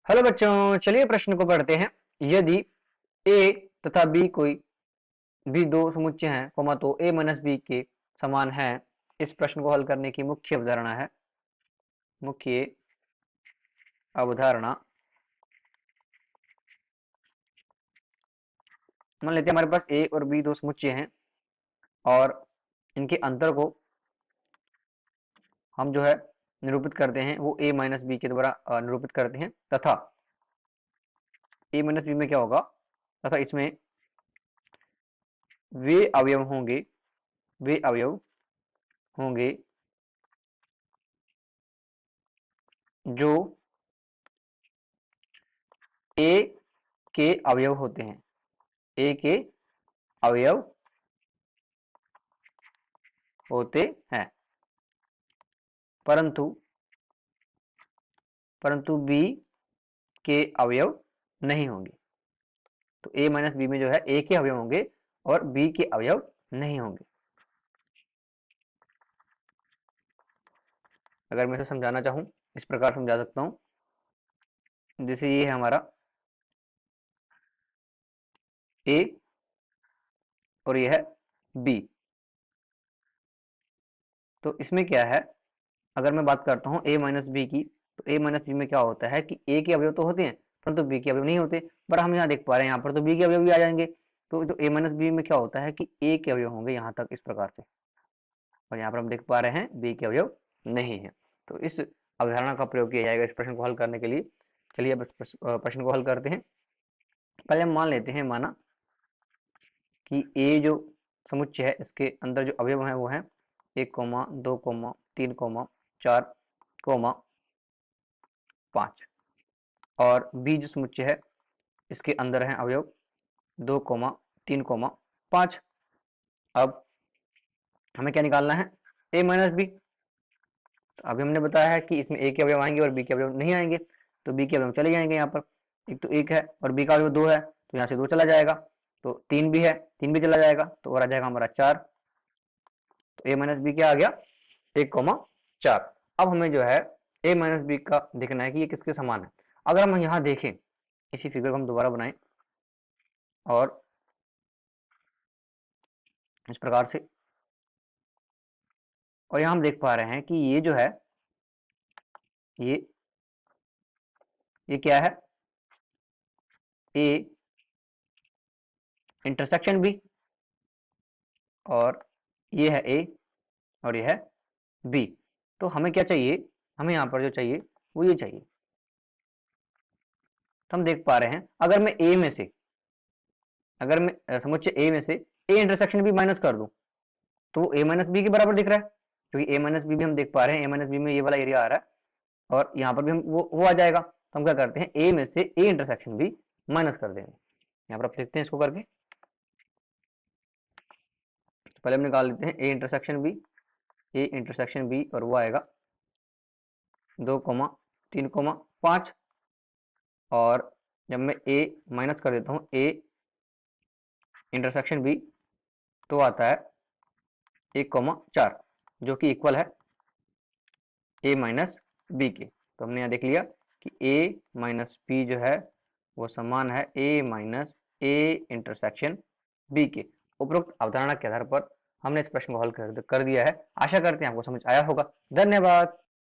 Hello बच्चों, चलिए प्रश्न को पढ़ते हैं। यदि ए तथा बी कोई भी दो समुच्चय हैं, तो ए माइनस बी के समान है। इस प्रश्न को हल करने की मुख्य अवधारणा है। मुख्य अवधारणा, मान लेते हैं हमारे पास ए और बी दो समुच्चय हैं और इनके अंतर को हम जो है निरूपित करते हैं, वो ए माइनस बी के द्वारा निरूपित करते हैं। तथा ए माइनस बी में क्या होगा, तथा इसमें वे अवयव होंगे वे अवयव होंगे जो ए के अवयव होते हैं। ए के अवयव होते हैं, परंतु बी के अवयव नहीं होंगे। तो ए माइनस बी में जो है ए के अवयव होंगे और बी के अवयव नहीं होंगे। अगर मैं इसे समझाना चाहूं, इस प्रकार समझा सकता हूं। जैसे ये है हमारा ए और ये है बी। तो इसमें क्या है, अगर मैं बात करता हूं ए माइनस बी की, तो ए माइनस बी में क्या होता है कि ए के अवयव तो होते हैं परंतु बी के अवयव नहीं होते। पर हम यहाँ देख पा रहे हैं, यहाँ पर तो बी के अवयव भी आ जाएंगे। तो जो ए माइनस बी में क्या होता है कि ए के अवयव होंगे यहाँ तक, इस प्रकार से। और यहाँ पर हम देख पा रहे हैं बी के अवयव नहीं है। तो इस अवधारणा का प्रयोग किया जाएगा इस प्रश्न को हल करने के लिए। चलिए अब प्रश्न को हल करते हैं। पहले हम मान लेते हैं, माना कि ए जो समुच्चय है, इसके अंदर जो अवयव हैं वो हैं 1, 2, 3, 4, 5। और बी जो समुच्चय है, इसके अंदर हैं अवयव 2, 3, 5। अब हमें क्या निकालना है, ए माइनस बी। तो अभी हमने बताया है कि इसमें ए के अवयव आएंगे और बी के अवयव नहीं आएंगे। तो बी के अवयव चले जाएंगे। यहाँ पर एक तो 1 है और बी का अवयव 2 है, तो यहाँ से 2 चला जाएगा। तो 3 भी है, 3 भी चला जाएगा, तो और आ जाएगा हमारा 4। तो ए माइनस बी क्या आ गया, 1, 4। अब हमें जो है ए माइनस बी का देखना है कि ये किसके समान है। अगर हम यहाँ देखें, इसी फिगर को हम दोबारा बनाएं और इस प्रकार से, और यहाँ हम देख पा रहे हैं कि ये जो है ये क्या है, ए इंटरसेक्शन बी, और ये है ए और ये है बी। तो हमें क्या चाहिए, हमें यहाँ पर जो चाहिए वो ये चाहिए। तो हम देख पा रहे हैं, अगर मैं ए में से, अगर मैं समुच्चय ए में से ए इंटरसेक्शन बी माइनस कर दूं, तो वो ए माइनस बी के बराबर दिख रहा है। क्योंकि ए माइनस बी भी हम देख पा रहे हैं, ए माइनस बी में ये वाला एरिया आ रहा है और यहाँ पर भी हम वो आ जाएगा। तो हम क्या करते हैं, ए में से ए इंटरसेक्शन बी माइनस कर देंगे। यहाँ पर आप लिखते हैं इसको करके। तो पहले हम निकाल लेते हैं ए इंटरसेक्शन बी और वो आएगा 2, 3, 5। और जब मैं ए माइनस कर देता हूँ ए इंटरसेक्शन बी, तो आता है 1, 4, जो कि इक्वल है ए माइनस बी के। तो हमने यहाँ देख लिया कि ए माइनस बी जो है वो समान है ए माइनस ए इंटरसेक्शन बी के। उपरोक्त अवधारणा के आधार पर हमने इस प्रश्न को हल कर दिया है। आशा करते हैं आपको समझ आया होगा। धन्यवाद।